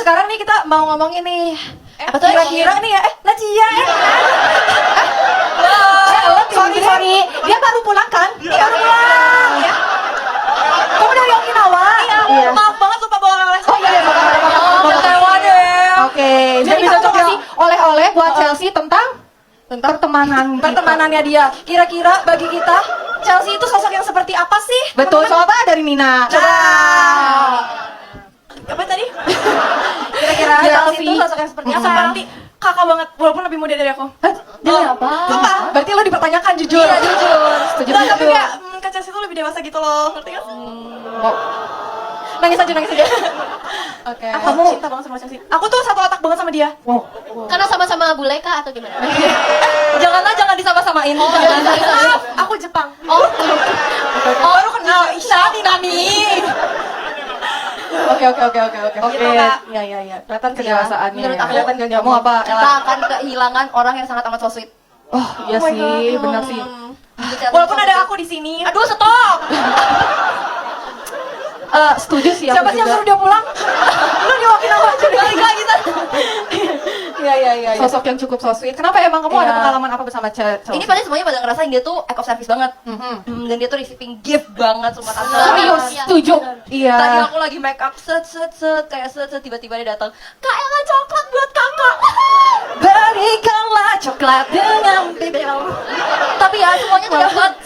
sekarang nih kita mau ngomongin nih. Apa tuh? Kira-kira nih ya, Najia sorry. Dia baru pulang kan? Iya, baru pulang. Ya. Kamu dari Okinawa? Iya. Maaf banget lupa bawa oleh. Oh iya, Oke, jadi bisa kasih oleh-oleh buat Chelsea tentang pertemanannya dia. Kira-kira bagi kita Chelsea itu sosok yang seperti apa sih? Betul, coba dari Nina. Coba. Apa tadi? Kira-kira Chelsea itu sosok yang seperti apa? Nanti kakak banget, walaupun lebih muda dari aku. Dia apa? Sumpah. Berarti lo dipertanyakan jujur. Iya, jujur. Setuju. Nggak, tapi kayak Kak Chelsea itu lebih dewasa gitu loh, ngerti kan? Nangis aja. Oke. Aku cinta banget sama Chelsea. Aku tuh satu otak banget sama dia. Wow. Karena sama-sama bule kah atau gimana? Jangan disama-samain. Maaf, aku Jepang. Oh, Baru kenal Isha Dinami. Oke. Gitu, Kak. Iya. Kelihatan kedewasaannya. menurut aku, kelihatan kan kamu apa? kita akan kehilangan orang yang sangat amat so sweet. Oh, iya my sih, God. benar sih. Walaupun ada aku di sini. Aduh, stop. Setuju sih aku Siapa sih yang juga. suruh dia pulang? Lu diwakin apa aja deh. Balik lagi kan. Iya. Sosok yang cukup so sweet. Kenapa emang kamu ada Iya. pengalaman apa bersama Chelsea? Ini pada semuanya pada ngerasain dia tuh act of service banget. Dan dia tuh receiving gift banget sumpah tante. Serius, Iya. setuju. Iya. Tadi aku lagi make up kayak tiba-tiba dia datang. Kak, Ella coklat buat kakak. Berikanlah coklat dengan bibir. Tapi ya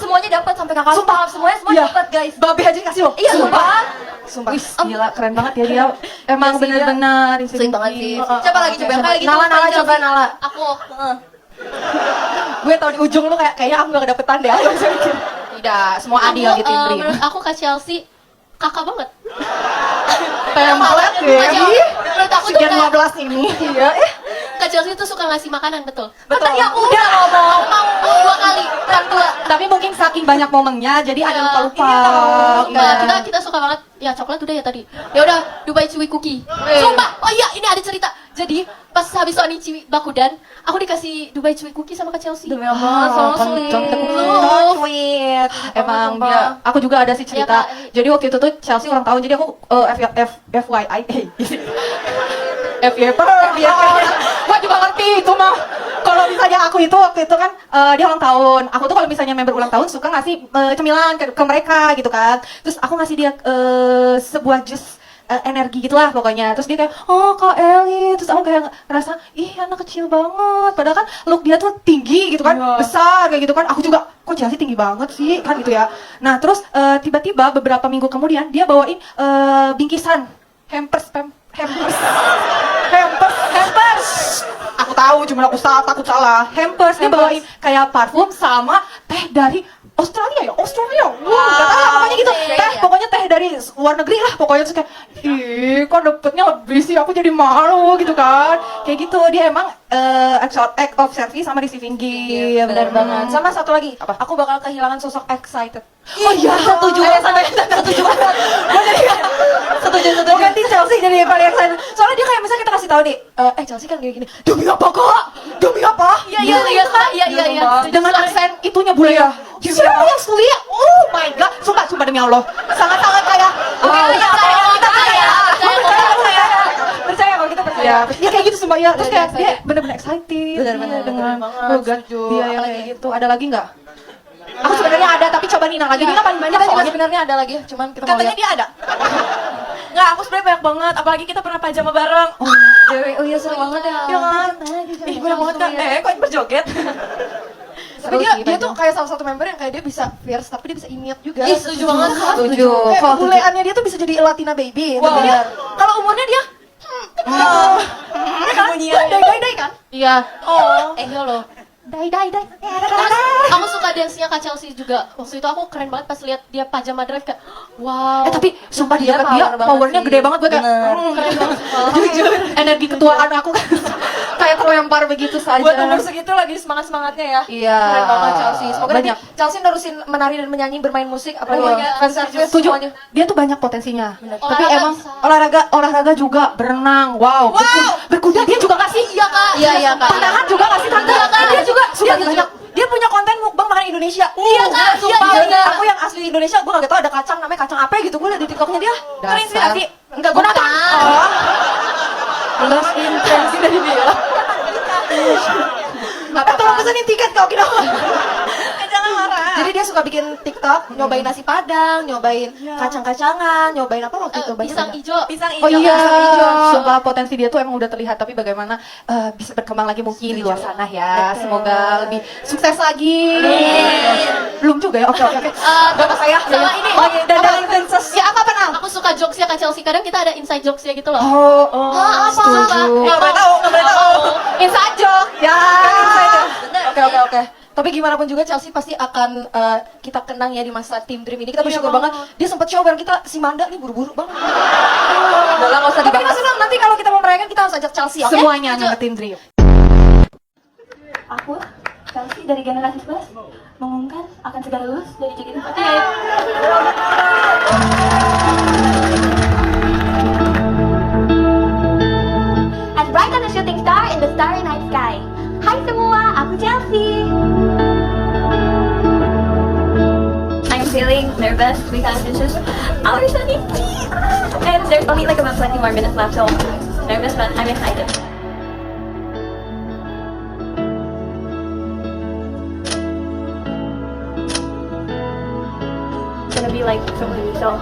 semuanya dapat sampai kakak. Sumpah. Semua Iya. dapat guys. Babe aja dikasih loh. Iya, sumpah. Sumpah. Gila, keren banget ya dia. Emang Iya sih, benar-benar Sweet banget sih. Siapa lagi coba? Kayak gitu. Nala, coba Nala. Aku. Gue tau di ujung lu kayaknya aku gak kedapetan deh. Tidak, semua adil gitu Indri. Menurut aku Kak Chelsea kakak banget. Pemlet Menurut aku tuh Sekian kayak 15 ini. Iya. Kak Chelsea tuh suka ngasih makanan, betul? Betul. Tadi aku udah ngomong mau 2 kali, bukan 2. Tapi mungkin saking banyak momennya jadi ada lupa-lupa. Nah, kita suka banget. Ya coklat udah ya tadi. Ya udah, Dubai Chewy Cookie. Sumpah. Oh iya, ini ada cerita. Jadi pas habis Oni Chewy Bakudan, aku dikasih Dubai Chewy Cookie sama Kak Chelsea. Demi Allah, so sweet. sweet. Emang dia, aku juga ada sih cerita. Iya, Kak. Jadi waktu itu tuh Chelsea ulang tahun, jadi aku FYI. FYP. Gua juga ngerti itu mah. Kalau misalnya aku itu waktu itu kan dia ulang tahun. Aku tuh kalau misalnya member ulang tahun suka ngasih cemilan ke mereka gitu kan. Terus aku ngasih dia sebuah jus energi gitulah pokoknya. Terus dia kayak, oh Kak Eli. Terus aku kayak ngerasa, ih anak kecil banget. Padahal kan look dia tuh tinggi gitu kan, besar kayak gitu kan. Aku juga, kok Chelsea tinggi banget sih kan gitu ya. Nah terus tiba-tiba beberapa minggu kemudian dia bawain bingkisan hampers. Aku tahu, cuma aku takut salah. Hampers dia bawain kayak parfum sama teh dari Australia. Gak tahu lah, pokoknya gitu. Teh, pokoknya teh dari luar negeri lah. Pokoknya terus kayak, ih kok dapetnya lebih sih, aku jadi malu gitu kan. Kayak gitu, dia emang act of service sama receiving gift. Benar banget. Sama satu lagi, Apa? aku bakal kehilangan sosok excited. Oh iya, setuju banget. Setuju banget. Setuju. Mau ganti Chelsea jadi paling excited. Soalnya dia kayak misalnya kita kasih tahu nih, Chelsea kan kayak gini. Demi apa kak? Demi apa? Iya. Dengan aksen itunya bule ya. Siapa yang kuliah? Oh my god, sumpah demi Allah. Sangat-sangat kayak. Percaya kalau kita percaya. Ya kayak gitu sumpah ya. Terus kayak dia bener-bener excited. Bener-bener dengan banget, dia yang kayak gitu. Ada lagi nggak? Aku sebenarnya ada, tapi coba Nina lagi. Nina paling banyak Kita juga soalnya. sebenarnya ada lagi, cuman kita mau Katanya lihat. dia ada. Nggak, aku sebenarnya banyak banget. Apalagi kita pernah pajama bareng. Oh iya seru banget ya. Iya kan? Ih, banyak banget kan. Kok berjoget? Tapi Seru dia sih, dia banyak. tuh kayak salah satu member yang kayak dia bisa fierce tapi dia bisa imut juga. Ih, setuju banget. Setuju. Kayak buleannya dia tuh bisa jadi Latina baby. Wow. Bener. Kalau umurnya dia kemunyian. Dai kan? Iya. Oh. Iya loh. Dai. Terus aku suka dance-nya Kak Chelsea juga. Waktu itu aku keren banget pas lihat dia pajama drive kayak wow. Tapi sumpah dia power banget powernya sih. gede banget gue kayak Keren banget. jujur energi ketuaan aku kan kayak terlempar begitu saja. Buat umur segitu lagi semangat-semangatnya ya. Iya. Keren banget Chelsea. Semoga Banyak. nanti Chelsea nerusin menari dan menyanyi, bermain musik, apalagi Iya. fan service Setuju. semuanya. Dia tuh banyak potensinya. Tapi Olahraga emang bisa. olahraga juga berenang. Wow. Berkuda dia juga kasih. Iya Kak. Iya Kak. Panahan juga kasih tante. Iya, Kak. Dia juga Dia suka banyak. Dia punya konten mukbang makan Indonesia. Iya, Kak. Sumpah. Iya, iya. Aku yang asli Indonesia, gue gak tau ada kacang namanya kacang apa gitu. Gue liat di TikToknya dia. Kan Dasar. inspirasi. Enggak, gue nonton. Bukan. Oh. sudah dibilang. Nggak apa-apa. Tolong pesenin tiket kau kira. Jangan marah. Jadi dia suka bikin TikTok, nyobain nasi padang, nyobain kacang-kacangan, nyobain apa waktu itu? Pisang Banyak. hijau. Pisang Oh hijau. iya, pisang hijau. sumpah potensi dia tuh emang udah terlihat, tapi bagaimana bisa berkembang lagi mungkin di luar sana ya. Semoga lebih sukses lagi. Belum juga ya, oke. Berapa saya? Sama ini. Dan princess. Ya apa Nang? Aku suka jokesnya Kak Chelsea. Kadang kita ada inside jokesnya gitu loh. Oh, Ah, apa? setuju. Nggak boleh tahu, nggak boleh tahu. Inside joke. Ya. Inside joke. Oke. Tapi gimana pun juga Chelsea pasti akan kita kenang ya di masa Team Dream ini. Kita bersyukur banget. Dia sempat show bareng kita, si Manda nih buru-buru banget. Udah lah, nggak usah Tapi dibahas. Mas Unang, nanti kalau kita mau merayakan kita harus ajak Chelsea, oke? Semuanya nama Team Dream. Aku, Chelsea dari generasi 11, mengumumkan akan segera lulus dari JKT48. As bright as a shooting star in the starry night sky. Hai semua, aku Chelsea. I'm feeling nervous because it's just our sunny and there's only like about 20 more minutes left, so nervous but I'm excited. Gonna be like so pretty, so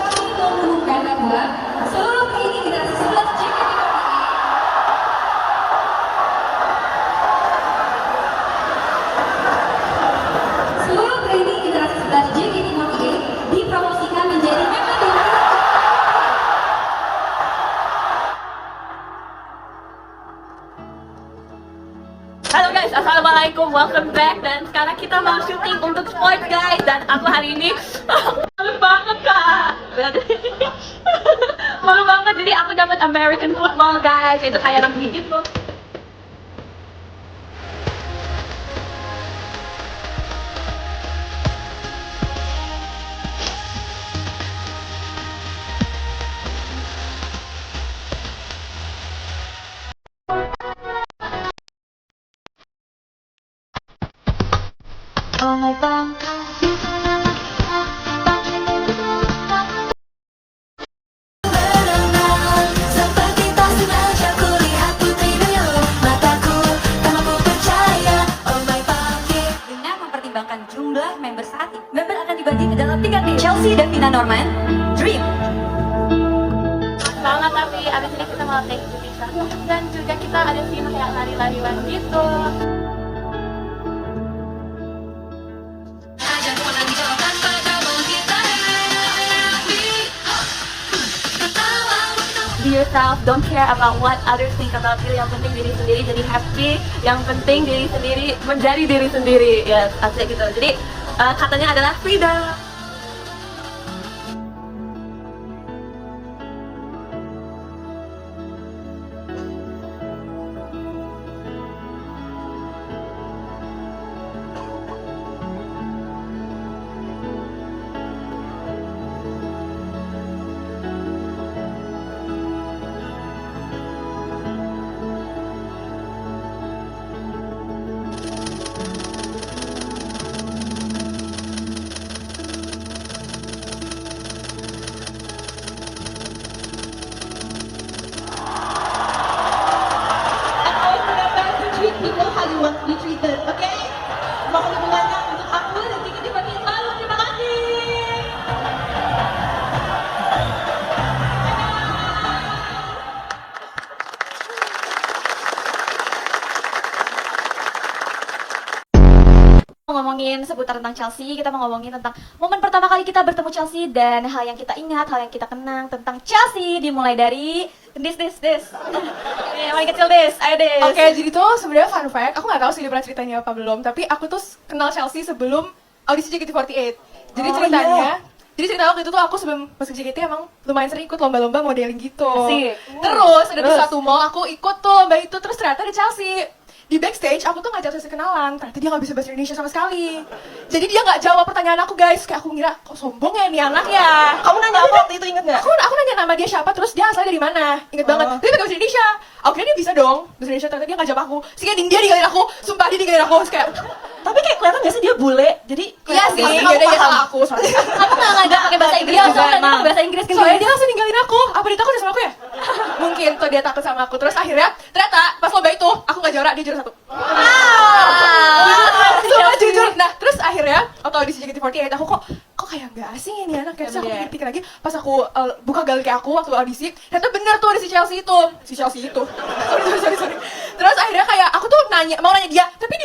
kami mengumumkan bahwa seluruh ini generasi 11 seluruh trainee generasi 11 JKT48 dipromosikan menjadi member dari Halo guys, assalamualaikum, welcome back. Dan sekarang kita mau syuting untuk sport guys. Dan aku hari ini malu banget kak. Malu banget, jadi aku dapat American football guys. Itu kayak orang gitu. Oh my bang. Seperti tak sengaja kulihat putri duyung mataku, tak mampu percaya. Oh my bangkit. Dengan mempertimbangkan jumlah member saat ini, member akan dibagi ke dalam 3 tim. Chelsea dan Vina Norman, Dream. Banget, tapi abis ini kita mau take picture. Dan juga kita ada scene kayak lari-larian gitu. Be yourself, don't care about what others think about you. Yang penting diri sendiri, jadi happy. Yang penting diri sendiri, menjadi diri sendiri. Yes, asik gitu. Jadi katanya adalah freedom. Ngomongin seputar tentang Chelsea, kita mau ngomongin tentang momen pertama kali kita bertemu Chelsea dan hal yang kita ingat, hal yang kita kenang tentang Chelsea, dimulai dari this. Yang paling kecil ayo this. Oke, jadi tuh sebenarnya fun fact, aku nggak tahu sih dia pernah ceritanya apa belum, tapi aku tuh kenal Chelsea sebelum audisi JKT48. Jadi jadi cerita waktu itu tuh aku sebelum masuk JKT emang lumayan sering ikut lomba-lomba modeling gitu. Asik. Terus ada di suatu mall aku ikut tuh lomba itu, terus ternyata ada Chelsea. di backstage aku tuh ngajak Chelsea kenalan, ternyata dia nggak bisa bahasa Indonesia sama sekali. Jadi dia nggak jawab pertanyaan aku guys, kayak aku ngira kok sombong ya nih anak ya. Kamu nanya apa waktu itu, inget nggak? Aku nanya nama dia siapa, terus dia asalnya dari mana, inget banget. Dia pakai bahasa Indonesia. Aku kira dia bisa dong bahasa Indonesia, ternyata dia nggak jawab aku. Sehingga dia ninggalin aku, sumpah dia ninggalin aku. Terus kayak Tapi kayak kelihatan gak sih dia bule, jadi iya sih, kamu dia paham. salah aku soalnya. Aku nggak pakai bahasa Inggris Iya, juga soalnya emang. dia Bahasa Inggris kan Soalnya dia langsung ninggalin aku. Apa dia takut sama aku ya? Mungkin tuh dia takut sama aku. Terus akhirnya ternyata pas lomba itu aku nggak juara, dia juara 1. Sumpah jujur. Nah terus akhirnya waktu audisi JKT48 aku kok kayak nggak asing ini anak. Kayak terus aku pikir lagi pas aku buka gallery aku waktu audisi, ternyata bener tuh ada si Chelsea itu. Sorry. Terus akhirnya kayak aku tuh mau nanya dia, tapi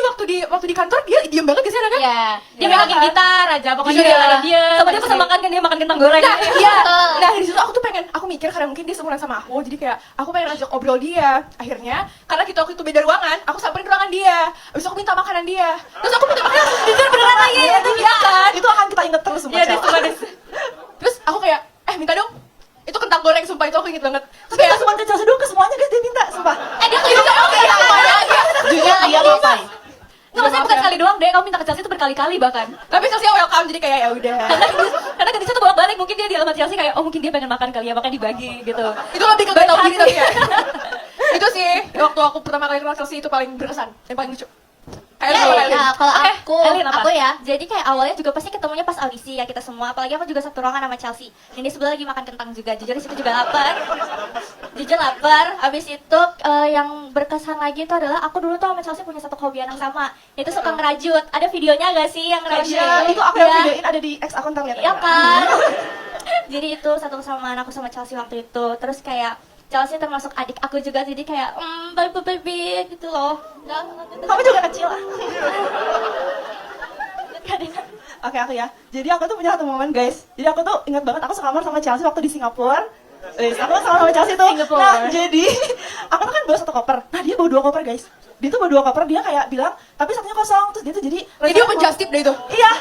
waktu di kantor dia diem banget gak sih anaknya? Iya, dia Iya, megangin kan? gitar aja, pokoknya Iya. dia lagi dia. Sama dia Iya. pesan makan kan, dia makan kentang goreng. Nah, iya. Nah, di situ aku mikir karena mungkin dia seumuran sama aku, jadi kayak aku pengen ajak obrol dia. Akhirnya, karena kita waktu itu beda ruangan, aku samperin ruangan dia. Abis itu aku minta makanan dia. Terus aku minta makanan, jujur beneran lagi. Iya kan? Itu akan kita inget terus Iya, Terus aku kayak, minta dong. Itu kentang goreng, sumpah itu aku inget banget. Terus kayak, cuma ke Chelsea doang, ke semuanya guys dia minta, sumpah. Dia kelihatan Jujur dia ngapain? nggak maksudnya bukan sekali doang deh, kamu minta ke Chelsea itu berkali-kali bahkan. tapi Chelsea welcome, jadi kayak ya udah. Karena kan di situ bolak-balik, mungkin dia di alamat Chelsea kayak, oh mungkin dia pengen makan kali ya, makanya dibagi gitu. Itu lebih ke gak tau diri tapi ya. Itu sih, waktu aku pertama kali kenal Chelsea itu paling berkesan, yang paling lucu. Ayo, Elin. Ya, kalau Elin apa? aku ya, jadi kayak awalnya juga pasti ketemunya pas audisi ya kita semua, apalagi aku juga satu ruangan sama Chelsea. Dan dia sebelah lagi makan kentang juga, jujur di situ juga lapar. Jujur lapar. Abis itu yang berkesan lagi itu adalah aku dulu tuh sama Chelsea punya satu hobi yang sama, itu suka ngerajut. Ada videonya gak sih yang ngerajut? Iya, itu aku Ya. yang videoin ada di X akun, ntar lihat. Iya kan? Jadi itu satu kesamaan aku sama Chelsea waktu itu. Terus kayak Chelsea termasuk adik aku juga, jadi kayak baby gitu loh. Kamu juga kecil lah. Oke, aku ya. Jadi aku tuh punya satu momen guys. Jadi aku tuh ingat banget aku sekamar sama Chelsea waktu di Singapura. Aku sama Chelsea tuh. Singapura. Nah, jadi aku tuh kan bawa satu koper. Nah, dia bawa 2 koper guys. Dia tuh bawa 2 koper, dia kayak bilang, tapi satunya kosong. Terus dia tuh jadi Jadi open just tip deh itu. Iya.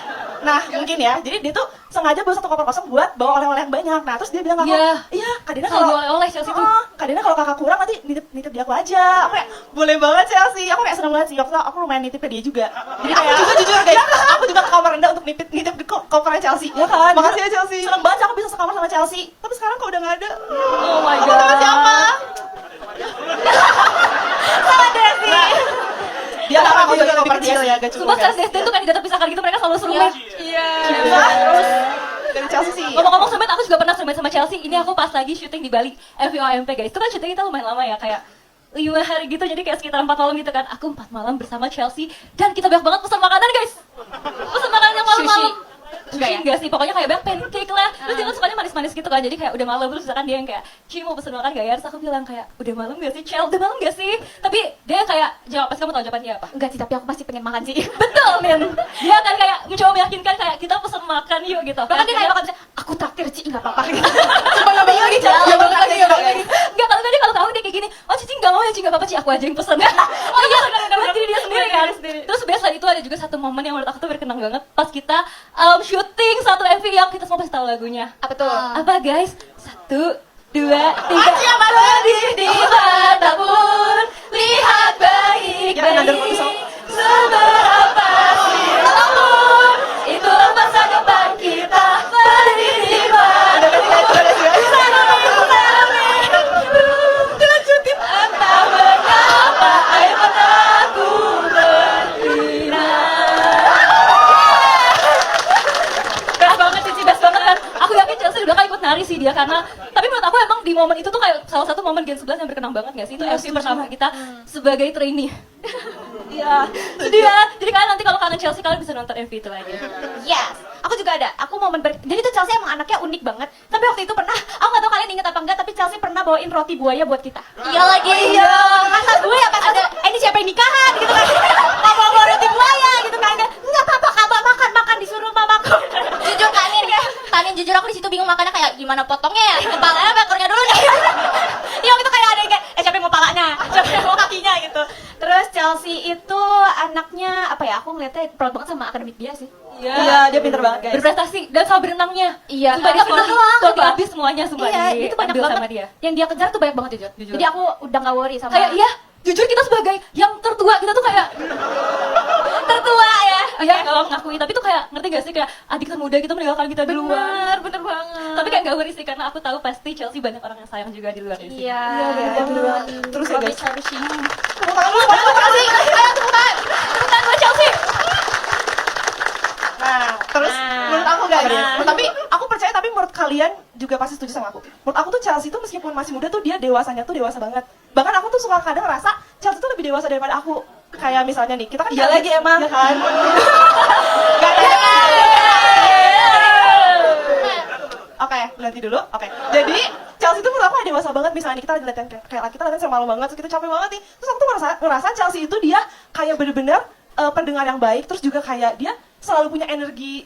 Nah, mungkin ya. Jadi dia tuh sengaja bawa 1 koper kosong buat bawa oleh-oleh yang banyak. Nah, terus dia bilang ke aku, Iya. iya, Kak Dina Kalau kalau oleh Chelsea tuh. Kak Dina kalau kakak kurang nanti nitip dia aku aja. Aku kayak boleh banget Chelsea. Aku kayak seneng banget sih. Waktu itu aku lumayan nitip ke dia juga. Jadi kayak aku juga jujur guys. Aku juga ke kamar rendah untuk nitip di kopernya Chelsea. Ya kan? Makasih ya Chelsea. Seneng banget aku bisa sekamar sama Chelsea. Tapi sekarang kok udah nggak ada. Oh my Aku sama siapa? Sama Desi. Dia orang aku juga koper dia ya, gak Sumpah cukup. Chelsea Destin tuh kan di data pisahkan gitu, mereka selalu serumit. Iya. Terus dari Chelsea sih. Ngomong-ngomong serumit, aku juga pernah serumit sama Chelsea. Ini aku pas lagi syuting di Bali, FVOMP guys. Itu kan syuting kita lumayan lama ya, kayak 5 hari gitu, jadi kayak sekitar 4 malam gitu kan. Aku 4 malam bersama Chelsea, dan kita banyak banget pesan makanan guys. Pesan makanan yang malam-malam. Sushi enggak sih, pokoknya kayak banyak pancake lah. Terus dia kan sukanya manis-manis gitu kan, jadi kayak udah malam. Terus misalkan dia yang kayak, Ci mau pesen makan gak ya? Terus aku bilang kayak, udah malam gak sih Chel? Udah malam gak sih? Tapi dia kayak, jawab, pasti kamu tau jawaban dia apa? Enggak sih, tapi aku pasti pengen makan sih. Betul men. Dia kan kayak mencoba meyakinkan kayak, kita pesen makan yuk gitu. Bahkan dia kayak makan aku traktir Ci, enggak apa-apa gitu. Coba nggak balik lagi, Cel. Nggak balik lagi. Enggak, kalau dia kalau tahu dia kayak gini, oh Cici nggak mau ya Ci, nggak apa-apa Ci, aku aja yang pesen. Oh iya, karena diri dia sendiri kan. Terus biasa itu ada juga satu momen yang menurut aku tuh berkenang banget pas kita syuting satu MV yang kita semua pasti tahu lagunya. Apa tuh? Apa guys? 1, 2, 3. Pedih di mata pun lihat baik-baik. Seberapa siapapun itulah masa depan kita. Pedih di mata entah mengapa air mataku bersinar. Best banget Cici, best banget kan. Aku yakin Chelsea udah ikut nari sih dia, karena tapi menurut aku emang di momen itu tuh kayak salah satu momen Gen 11 yang berkenang banget gak sih? Itu MC pertama kita sebagai trainee. Iya, sedih ya. Jadi kalian nanti kalau kangen Chelsea kalian bisa nonton MV itu lagi. Yes, aku juga ada. Aku momen jadi tuh Chelsea emang anaknya unik banget. Tapi waktu itu pernah, aku nggak tahu kalian inget apa enggak, tapi Chelsea pernah bawain roti buaya buat kita. Iya lagi. Iya, kata gue ya pas ada, ini siapa yang nikahan gitu kan? Mau bawa roti buaya gitu kan? Nggak apa-apa, kabar makan disuruh mamaku. Jujur Kanin jujur aku di situ bingung makannya kayak gimana potongnya ya? Kepalanya apa ekornya dulu nih? Iya waktu kayak ada yang kayak, siapa yang mau palanya, siapa yang mau kakinya gitu. Terus Chelsea itu anaknya apa ya? Aku ngeliatnya proud banget sama akademik dia sih. Iya, dia pinter banget guys. Berprestasi dan sama berenangnya. Iya, Sumpah dia berenang volley doang, sumpah. habis semuanya sumpah Iya, itu banyak diambil banget. sama dia. Yang dia kejar tuh banyak banget jujur. Jujur. Jadi aku udah gak worry sama. Kayak iya, jujur kita sebagai yang tertua kita tuh kayak tertua ya. Oh ya, kalau ngakui, tapi tuh kayak ngerti gak sih kayak adik termuda kita meninggalkan kita duluan. Bener banget. Tapi kayak gak worry sih karena aku tahu pasti Chelsea banyak orang yang sayang juga di luar sini. Iya. bener banget. Terus ya guys. Tepuk tangan dulu buat Chelsea. Ayo tepukan. Tepukan buat Chelsea. Nah, terus menurut aku guys, tapi aku percaya tapi menurut kalian juga pasti setuju sama aku. Menurut aku tuh Chelsea tuh meskipun masih muda tuh dia dewasanya tuh dewasa banget. Bahkan aku tuh suka kadang ngerasa Chelsea tuh lebih dewasa daripada aku. Kayak misalnya nih, kita kan Iya lagi emang. ya kan? Gak ada. Oke, berhenti dulu. Oke. Jadi Chelsea itu menurut aku dewasa banget. Misalnya kita lagi latihan kayak kita latihan sama malu banget, terus kita capek banget nih. Terus aku tuh ngerasa Chelsea itu dia kayak bener-bener pendengar yang baik, terus juga kayak dia selalu punya energi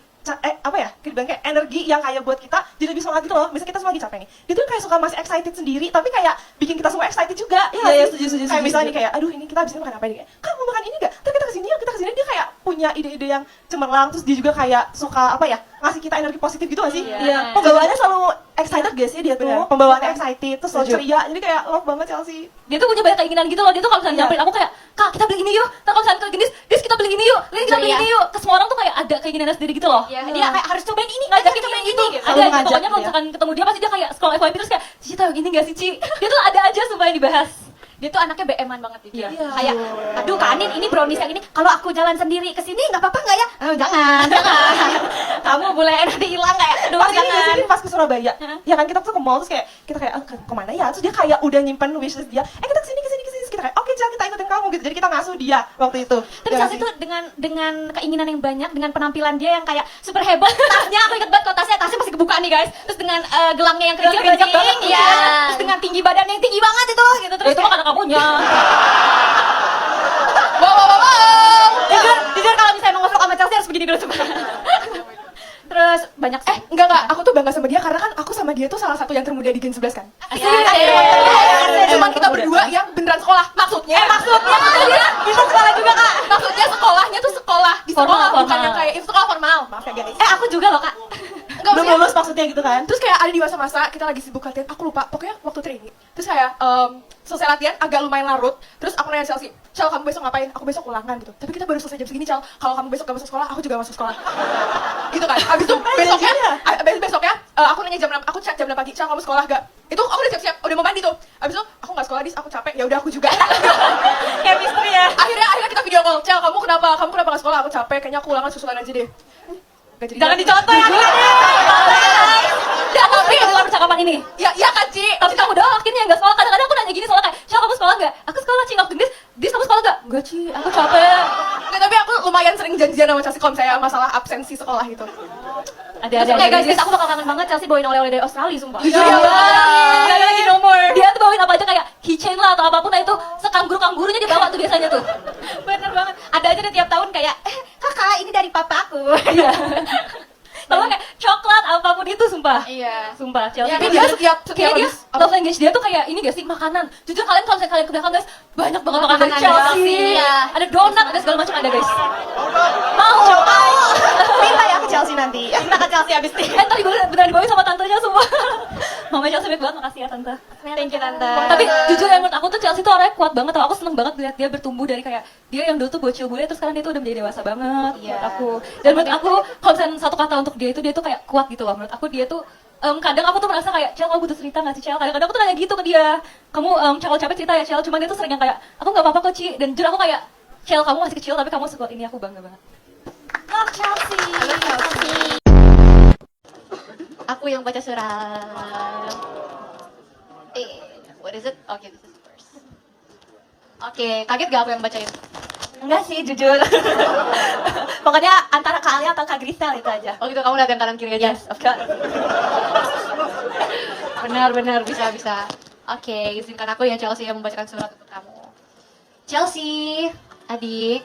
apa ya, kayak energi yang kayak buat kita jadi lebih semangat gitu loh. Misalnya kita semua lagi capek nih, dia tuh kayak suka masih excited sendiri, tapi kayak bikin kita semua excited juga. Iya, Sih? setuju. Kayak misalnya nih kayak, aduh ini kita abis ini makan apa nih? Kayak, kamu mau makan ini gak? Terus kita kesini yuk, kita kesini. Dia kayak punya ide-ide yang cemerlang, terus dia juga kayak suka apa ya, ngasih kita energi positif gitu gak sih? Iya. Pembawaannya selalu excited gak sih dia tuh? Bener. Pembawaannya excited, terus selalu Setuju. ceria. Jadi kayak love banget Chelsea. Dia tuh punya banyak keinginan gitu loh. Dia tuh kalau misalnya Iya. nyamperin aku kayak, Kak kita beli ini yuk. Ntar kalau misalnya ke Gendis, Dis kita beli ini yuk. Lin kita beli ini yuk. Ke semua orang tuh kayak ada keinginannya sendiri gitu loh. Iya, Dia kayak harus cobain ini, ngajakin cobain itu. Ada Selalu aja ngajak pokoknya kalau dia. misalkan ketemu dia pasti dia kayak scroll FYP terus kayak, Cici tahu ini gak sih Ci? Dia tuh ada aja semua yang dibahas. Dia tuh anaknya BM-an banget gitu. Iya. Kayak, aduh Kak Anin ini brownies yang ini, kalau aku jalan sendiri ke sini nggak apa-apa nggak ya? Oh, jangan. Kamu boleh nanti hilang nggak ya? Aduh, Pas ini jangan. gak sih, pas ke Surabaya, ya kan kita tuh ke mall, terus kayak kita kayak kemana ya? Terus dia kayak udah nyimpen wishlist dia. Kita kesini. Terus kita kayak oke Cel, kita ikutin kamu gitu. Jadi kita ngasuh dia waktu itu. Tapi Ya Chelsea nggak tuh dengan keinginan yang banyak, dengan penampilan dia yang kayak super hebat. Tasnya aku inget banget, kalau tasnya masih kebuka nih guys. Terus dengan gelangnya yang Gelangnya kerincing, banyak banget, ya. iya. Terus dengan tinggi badannya yang tinggi banget itu, gitu. Terus Itu mah kata kamunya. jujur kalau misalnya mau ngevlog sama Chelsea harus begini dulu coba. Terus banyak sih. Enggak, aku tuh bangga sama dia karena kan aku sama dia tuh salah satu yang termuda di Gen 11 kan. Cuman kita berdua yang beneran sekolah. Maksudnya Bisa sekolah juga Kak. maksudnya sekolahnya tuh sekolah di sekolah, Formal, bukan yang formal. kayak itu sekolah formal. Maaf ya guys. Aku juga loh Kak. Enggak, belum maksudnya- lulus maksudnya gitu kan. Terus kayak ada di masa-masa kita lagi sibuk latihan, aku lupa, pokoknya waktu training. Terus kayak selesai latihan agak lumayan larut. Terus aku nanya Chelsea, Cel kamu besok ngapain? Aku besok ulangan gitu. Tapi kita baru selesai jam segini Cel. Kalau kamu besok gak masuk sekolah, aku juga gak masuk sekolah. Gitu kan. Abis itu besoknya aku nanya jam 6, aku cek jam 6 pagi, Cel kamu sekolah gak? Itu aku udah siap-siap, udah mau mandi tuh. Abis itu aku gak sekolah Dis, aku capek. Ya udah aku juga. Chemistry ya. akhirnya kita video call, Cel kamu kenapa gak sekolah? Aku capek, kayaknya aku ulangan susulan aja deh. Gak jadi. Jangan dicontoh ya. Ya, tapi Dalam percakapan ini. ya kan Ci. Tapi kamu doang akhirnya nggak sekolah. Kadang-kadang aku nanya gini soalnya kayak, Cel kamu sekolah nggak? Aku sekolah Ci, waktu Dis kamu sekolah nggak? Nggak Ci, aku capek. Nggak, tapi aku lumayan sering janjian sama Chelsea kalau misalnya masalah absensi sekolah gitu. Ada. Oke guys, aku bakal kangen banget Chelsea bawain oleh-oleh dari Australia sumpah. Jujur ya, Nggak ada lagi nomor. Dia tuh bawain apa aja kayak keychain lah atau apapun. Nah itu sekangguru-kanggurunya dia bawa tuh biasanya tuh. Bener banget. Ada aja deh tiap tahun kayak, kakak ini dari papaku. Iya. Tahu kayak coklat apapun itu sumpah. Iya. Sumpah Chelsea. Tapi tuh dia bener- setiap kayak dia habis love language dia tuh kayak ini gak sih makanan. Jujur kalian kalau misalnya kalian ke belakang guys banyak banget makanan dari Makanan Chelsea. Chelsea, iya. Ada donat, ada segala macam ada guys. Mau. Minta ya ke Chelsea nanti. Kita ke Chelsea abis nih. Ntar beneran dibawain sama tantenya semua. Mama Chelsea baik banget, makasih ya tante. Thank you tante. Tapi jujur ya menurut aku tuh Chelsea tuh orangnya kuat banget tau. Aku seneng banget lihat dia bertumbuh dari kayak dia yang dulu tuh bocil bule terus sekarang dia tuh udah menjadi dewasa banget menurut aku. Dan menurut aku kalau misalnya satu kata untuk dia tuh kayak kuat gitu loh. Menurut aku dia tuh kadang aku tuh merasa kayak, Cel kamu butuh cerita gak sih Cel? Kadang-kadang aku tuh nanya gitu ke dia, kamu kalau capek cerita ya Cel? Cuman dia tuh sering yang kayak, aku gak apa-apa kok Ci. Dan jujur aku kayak, Cel kamu masih kecil tapi kamu sekuat ini, aku bangga banget. Love Chelsea. Aku yang baca surat. What is it? Okay, this is first. Oke, kaget gak aku yang bacain? Enggak sih, jujur. Pokoknya antara Kak Alia atau Kak Grisel itu aja. Oh gitu, kamu lihat yang kanan kiri aja? Yes, of course. Benar, bisa. Oke, izinkan aku ya Chelsea yang membacakan surat untuk kamu. Chelsea, adik,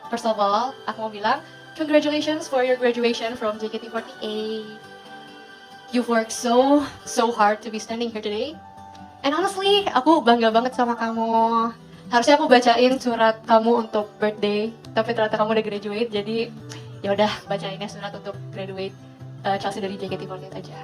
first of all, aku mau bilang, congratulations for your graduation from JKT48. You've worked so hard to be standing here today. And honestly, aku bangga banget sama kamu. Harusnya aku bacain surat kamu untuk birthday, tapi ternyata kamu udah graduate, jadi ya udah bacainnya surat untuk graduate Chelsea dari JKT48 aja.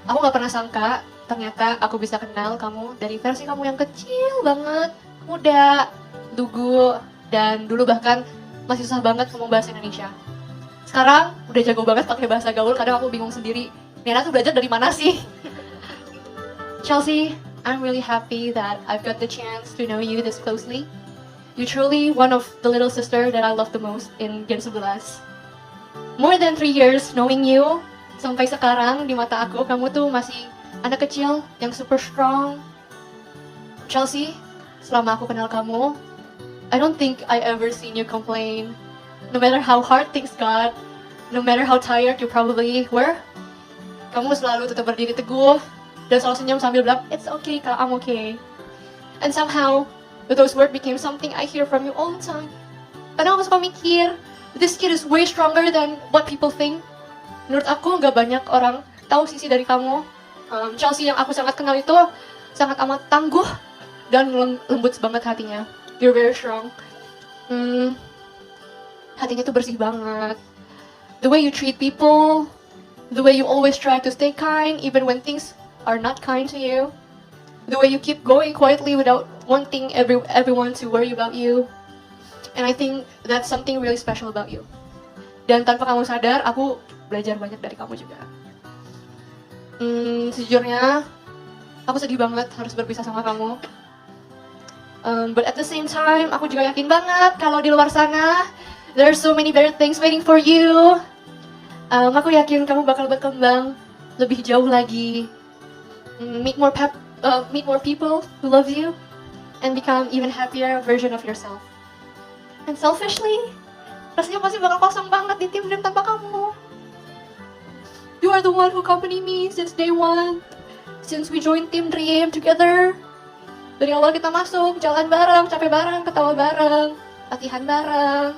Aku nggak pernah sangka ternyata aku bisa kenal kamu dari versi kamu yang kecil banget. muda, lugu, dan dulu bahkan masih susah banget ngomong bahasa Indonesia. Sekarang udah jago banget pakai bahasa gaul, kadang aku bingung sendiri, ini anak tuh belajar dari mana sih? Chelsea, I'm really happy that I've got the chance to know you this closely. You're truly one of the little sister that I love the most in Gen 11. More than 3 years knowing you, sampai sekarang di mata aku, kamu tuh masih anak kecil yang super strong. Chelsea, selama aku kenal kamu, I don't think I ever seen you complain. No matter how hard things got, no matter how tired you probably were, kamu selalu tetap berdiri teguh dan selalu senyum sambil bilang, "It's okay, Kak, I'm okay." And somehow, those words became something I hear from you all the time. Kadang aku suka mikir, this kid is way stronger than what people think. Menurut aku, nggak banyak orang tahu sisi dari kamu. Chelsea yang aku sangat kenal itu sangat amat tangguh dan lembut banget hatinya. You're very strong. Hatinya tuh bersih banget. The way you treat people, the way you always try to stay kind even when things are not kind to you. The way you keep going quietly without wanting everyone to worry about you. And I think that's something really special about you. Dan tanpa kamu sadar, aku belajar banyak dari kamu juga. Sejujurnya, aku sedih banget harus berpisah sama kamu. But at the same time, aku juga yakin banget kalau di luar sana, there are so many better things waiting for you. Aku yakin kamu bakal berkembang lebih jauh lagi. Meet more people who love you and become even happier version of yourself. And selfishly, rasanya pasti bakal kosong banget di tim Dream tanpa kamu. You are the one who accompany me since day one, since we joined Team Dream together. Dari awal kita masuk, jalan bareng, capek bareng, ketawa bareng, latihan bareng,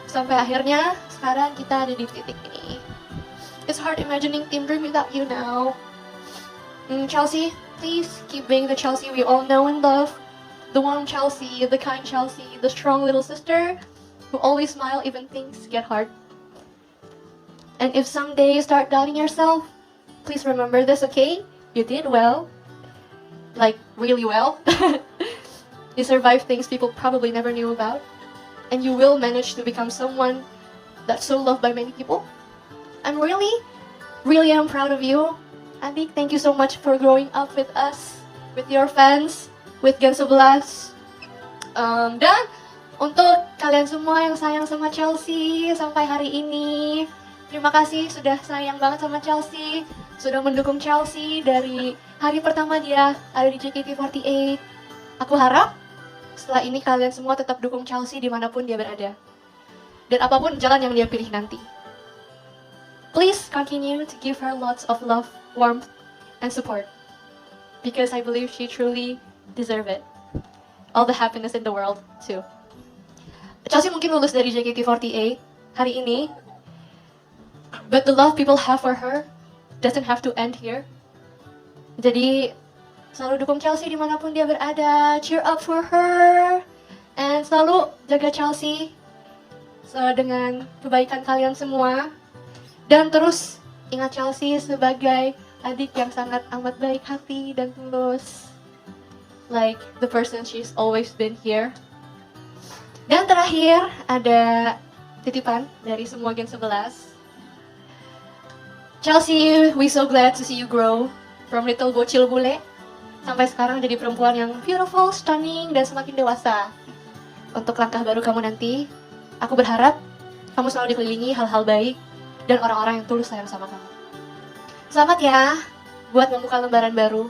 sampai akhirnya sekarang kita ada di titik ini. It's hard imagining Team Dream without you now. Chelsea, please keep being the Chelsea we all know and love. The warm Chelsea, the kind Chelsea, the strong little sister who always smile even things get hard. And if someday you start doubting yourself, please remember this, okay? You did well. Like, really well. You survived things people probably never knew about. And you will manage to become someone that's so loved by many people. I'm really am proud of you. Adik, thank you so much for growing up with us, with your fans, with Gen 11. Dan untuk kalian semua yang sayang sama Chelsea sampai hari ini, terima kasih sudah sayang banget sama Chelsea, sudah mendukung Chelsea dari hari pertama dia ada di JKT48. Aku harap setelah ini kalian semua tetap dukung Chelsea dimanapun dia berada. Dan apapun jalan yang dia pilih nanti. Please continue to give her lots of love, warmth, and support. Because I believe she truly deserves it. All the happiness in the world, too. Chelsea mungkin lulus dari JKT48 hari ini. But the love people have for her doesn't have to end here. Jadi, selalu dukung Chelsea dimanapun dia berada. Cheer up for her. And selalu jaga Chelsea dengan kebaikan kalian semua. Dan terus ingat Chelsea sebagai adik yang sangat amat baik hati dan tulus. Like the person she's always been here. Dan terakhir ada titipan dari semua Gen 11. Chelsea, we so glad to see you grow from little bocil bule sampai sekarang jadi perempuan yang beautiful, stunning, dan semakin dewasa. Untuk langkah baru kamu nanti, aku berharap kamu selalu dikelilingi hal-hal baik dan orang-orang yang tulus sayang sama kamu. Selamat ya, buat membuka lembaran baru.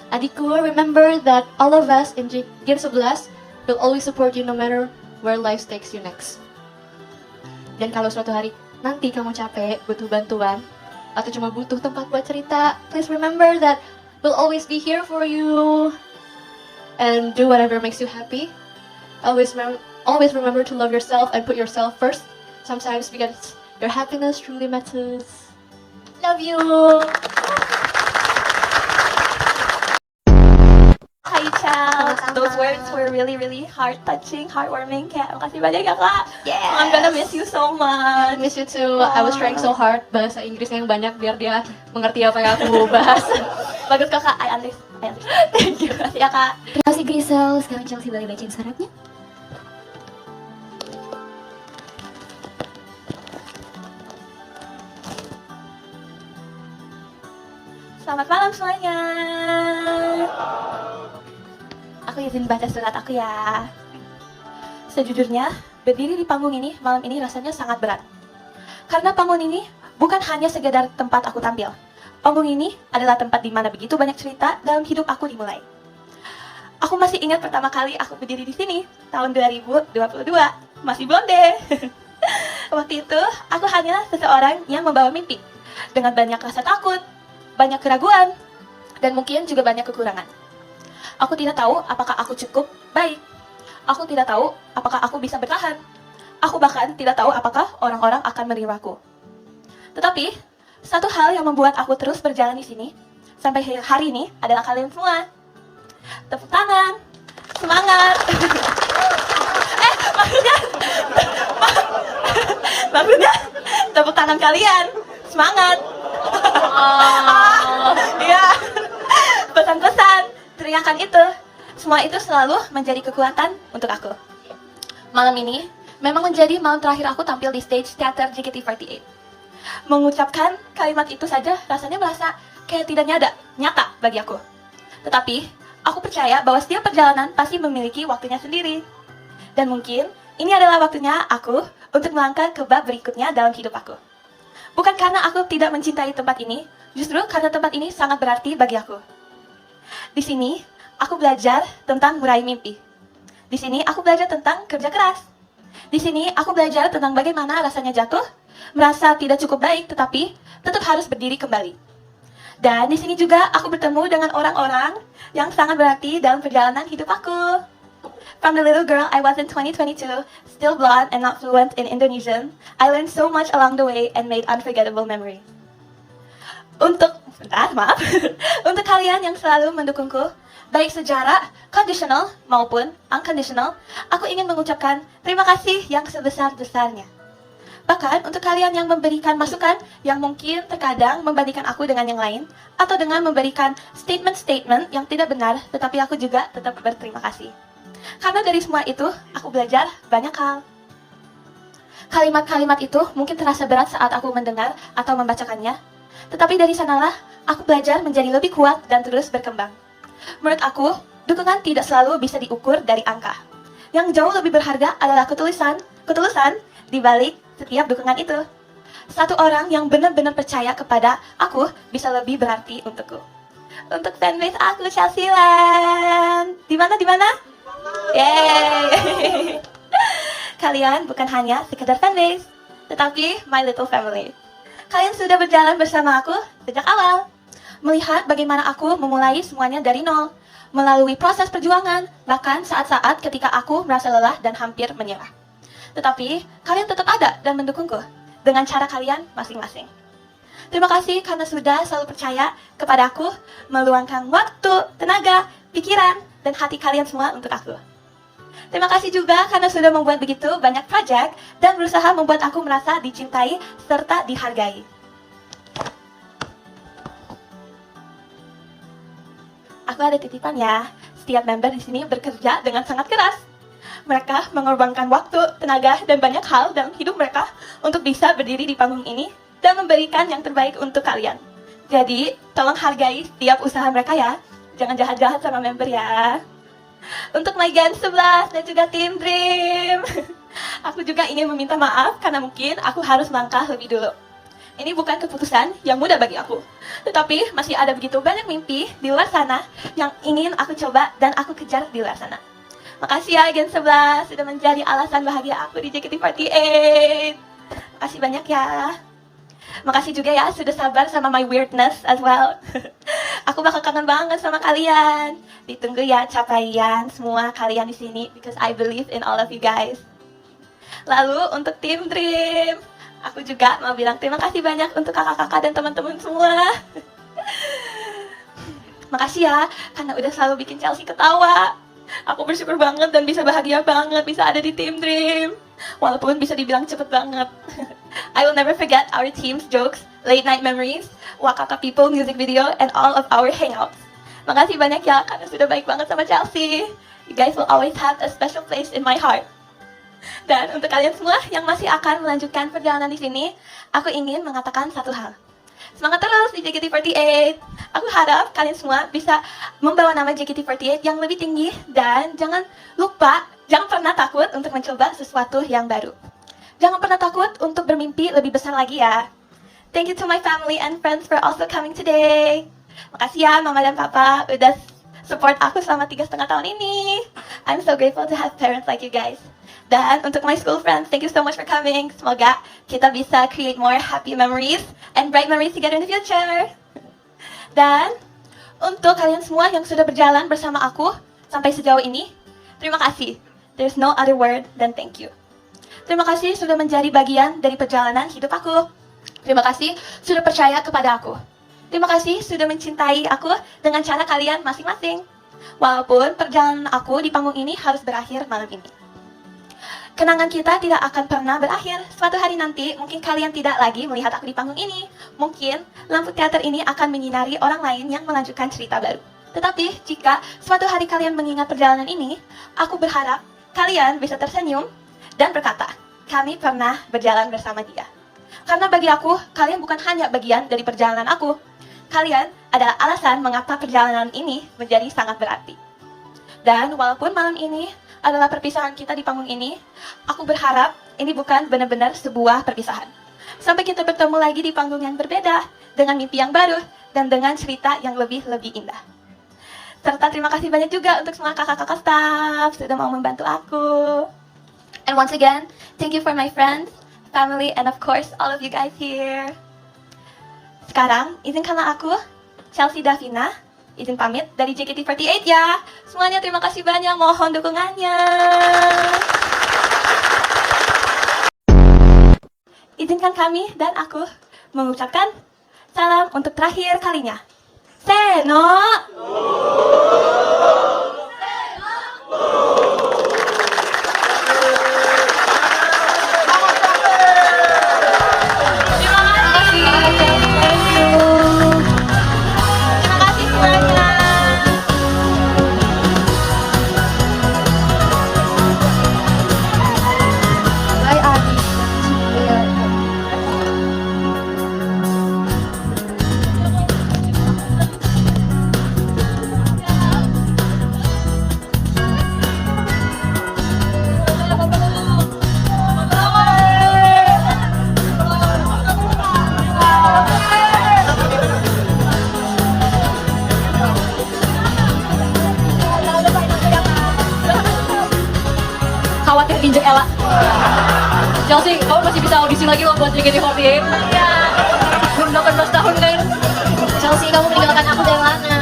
Adikku, remember that all of us in Gen 11 will always support you no matter where life takes you next. Dan kalau suatu hari nanti kamu capek, butuh bantuan, atau cuma butuh tempat buat cerita, please remember that we'll always be here for you. And do whatever makes you happy. Always remember to love yourself and put yourself first. Sometimes because your happiness truly matters. Love you! Hi, Chels. Those words were really, really heart-touching, heartwarming. Kaya makasih banyak ya, Kak. Yes. I'm gonna miss you so much. I miss you too. I was trying so hard bahasa Inggrisnya yang banyak biar dia mengerti apa yang aku bahas. Bagus kok kak, I understand. Thank you. Makasih ya kak. Terima kasih Grisel. Sekarang Chelsea boleh bacain syaratnya. Selamat malam semuanya. Aku izin baca surat aku ya. Sejujurnya, berdiri di panggung ini malam ini rasanya sangat berat. Karena panggung ini bukan hanya sekedar tempat aku tampil. Panggung ini adalah tempat di mana begitu banyak cerita dalam hidup aku dimulai. Aku masih ingat pertama kali aku berdiri di sini, tahun 2022, masih blonde. Waktu itu, aku hanya seseorang yang membawa mimpi, dengan banyak rasa takut, banyak keraguan, dan mungkin juga banyak kekurangan. Aku tidak tahu apakah aku cukup baik. Aku tidak tahu apakah aku bisa bertahan. Aku bahkan tidak tahu apakah orang-orang akan menerimaku. Tetapi, satu hal yang membuat aku terus berjalan di sini sampai hari ini adalah kalian semua. Tepuk tangan, semangat. maksudnya tepuk tangan kalian, semangat. Iya. Pesan-pesan, teriakan itu, semua itu selalu menjadi kekuatan untuk aku. Malam ini memang menjadi malam terakhir aku tampil di stage teater JKT48. Mengucapkan kalimat itu saja rasanya merasa kayak tidak nyata bagi aku. Tetapi, aku percaya bahwa setiap perjalanan pasti memiliki waktunya sendiri. Dan mungkin ini adalah waktunya aku untuk melangkah ke bab berikutnya dalam hidup aku. Bukan karena aku tidak mencintai tempat ini, justru karena tempat ini sangat berarti bagi aku. Di sini, aku belajar tentang meraih mimpi. Di sini, aku belajar tentang kerja keras. Di sini, aku belajar tentang bagaimana rasanya jatuh, merasa tidak cukup baik, tetapi tetap harus berdiri kembali. Dan di sini juga aku bertemu dengan orang-orang yang sangat berarti dalam perjalanan hidup aku. From the little girl I was in 2022, still blonde and not fluent in Indonesian, I learned so much along the way and made unforgettable memories. Untuk kalian yang selalu mendukungku, baik secara conditional maupun unconditional, aku ingin mengucapkan terima kasih yang sebesar-besarnya. Bahkan untuk kalian yang memberikan masukan yang mungkin terkadang membandingkan aku dengan yang lain, atau dengan memberikan statement-statement yang tidak benar, tetapi aku juga tetap berterima kasih. Karena dari semua itu, aku belajar banyak hal. Kalimat-kalimat itu mungkin terasa berat saat aku mendengar atau membacakannya, tetapi dari sanalah aku belajar menjadi lebih kuat dan terus berkembang. Menurut aku, dukungan tidak selalu bisa diukur dari angka. Yang jauh lebih berharga adalah ketulusan di balik setiap dukungan itu. Satu orang yang benar-benar percaya kepada aku bisa lebih berarti untukku. Untuk fanbase aku, Chelsea Land. Di mana? Yeay. Kalian bukan hanya sekedar fanbase, tetapi my little family. Kalian sudah berjalan bersama aku sejak awal. Melihat bagaimana aku memulai semuanya dari nol, melalui proses perjuangan, bahkan saat-saat ketika aku merasa lelah dan hampir menyerah. Tetapi, kalian tetap ada dan mendukungku dengan cara kalian masing-masing. Terima kasih karena sudah selalu percaya kepada aku, meluangkan waktu, tenaga, pikiran, dan hati kalian semua untuk aku. Terima kasih juga karena sudah membuat begitu banyak project dan berusaha membuat aku merasa dicintai serta dihargai. Aku ada titipan ya, setiap member di sini bekerja dengan sangat keras. Mereka mengorbankan waktu, tenaga, dan banyak hal dalam hidup mereka untuk bisa berdiri di panggung ini dan memberikan yang terbaik untuk kalian. Jadi, tolong hargai setiap usaha mereka ya. Jangan jahat-jahat sama member ya. Untuk Megan 11 dan juga Team Dream, aku juga ingin meminta maaf karena mungkin aku harus melangkah lebih dulu. Ini bukan keputusan yang mudah bagi aku, tetapi masih ada begitu banyak mimpi di luar sana yang ingin aku coba dan aku kejar di luar sana. Makasih ya Gen 11 sudah menjadi alasan bahagia aku di JKT48. Makasih banyak ya. Makasih juga ya sudah sabar sama my weirdness as well. Aku bakal kangen banget sama kalian. Ditunggu ya capaian semua kalian di sini because I believe in all of you guys. Lalu untuk Team Dream, aku juga mau bilang terima kasih banyak untuk kakak-kakak dan teman-teman semua. Makasih ya karena udah selalu bikin Chelsea ketawa. Aku bersyukur banget dan bisa bahagia banget bisa ada di Team Dream. Walaupun bisa dibilang cepet banget. I will never forget our team's jokes, late night memories, Wakaka People music video and all of our hangouts. Makasih banyak ya karena sudah baik banget sama Chelsea. You guys will always have a special place in my heart. Dan untuk kalian semua yang masih akan melanjutkan perjalanan di sini, aku ingin mengatakan satu hal. Semangat terus di JKT48. Aku harap kalian semua bisa membawa nama JKT48 yang lebih tinggi dan jangan pernah takut untuk mencoba sesuatu yang baru. Jangan pernah takut untuk bermimpi lebih besar lagi ya. Thank you to my family and friends for also coming today. Makasih ya Mama dan Papa udah support aku selama 3,5 tahun ini. I'm so grateful to have parents like you guys. Dan untuk my school friends, thank you so much for coming. Semoga kita bisa create more happy memories and bright memories together in the future. Dan untuk kalian semua yang sudah berjalan bersama aku sampai sejauh ini, terima kasih. There's no other word than thank you. Terima kasih sudah menjadi bagian dari perjalanan hidup aku. Terima kasih sudah percaya kepada aku. Terima kasih sudah mencintai aku dengan cara kalian masing-masing. Walaupun perjalanan aku di panggung ini harus berakhir malam ini. Kenangan kita tidak akan pernah berakhir. Suatu hari nanti, mungkin kalian tidak lagi melihat aku di panggung ini. Mungkin lampu teater ini akan menyinari orang lain yang melanjutkan cerita baru. Tetapi, jika suatu hari kalian mengingat perjalanan ini, aku berharap kalian bisa tersenyum dan berkata, kami pernah berjalan bersama dia. Karena bagi aku, kalian bukan hanya bagian dari perjalanan aku. Kalian adalah alasan mengapa perjalanan ini menjadi sangat berarti. Dan walaupun malam ini adalah perpisahan kita di panggung ini, aku berharap ini bukan benar-benar sebuah perpisahan. Sampai kita bertemu lagi di panggung yang berbeda, dengan mimpi yang baru, dan dengan cerita yang lebih indah. Serta terima kasih banyak juga untuk semua kakak-kakak staff sudah mau membantu aku. And once again, thank you for my friends, family, and of course all of you guys here. Sekarang, izinkanlah aku, Chelsea Davina, izin pamit dari JKT48 ya. Semuanya terima kasih banyak, mohon dukungannya. Izinkan kami dan aku mengucapkan salam untuk terakhir kalinya. Seno! Khawatir injek Ella. Chelsea, kamu masih bisa audisi lagi loh buat JKT48. Iya. Belum 18 tahun kan? Chelsea, kamu meninggalkan aku dari mana?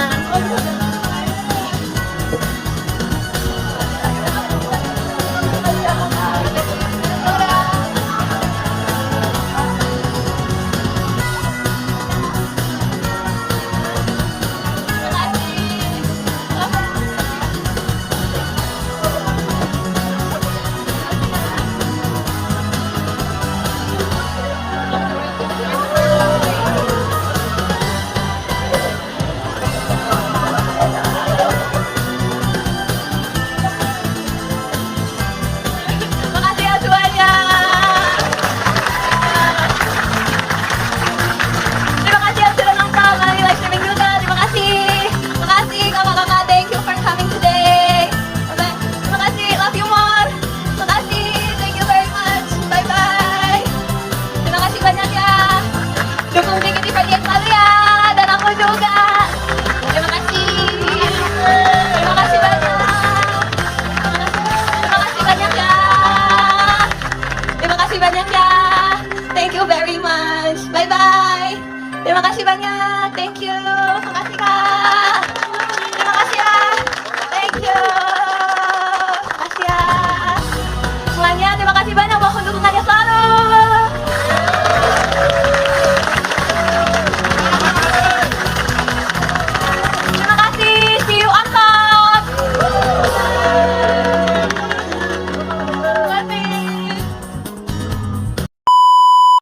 Thank you very much. Bye-bye. Terima kasih banyak. Thank you.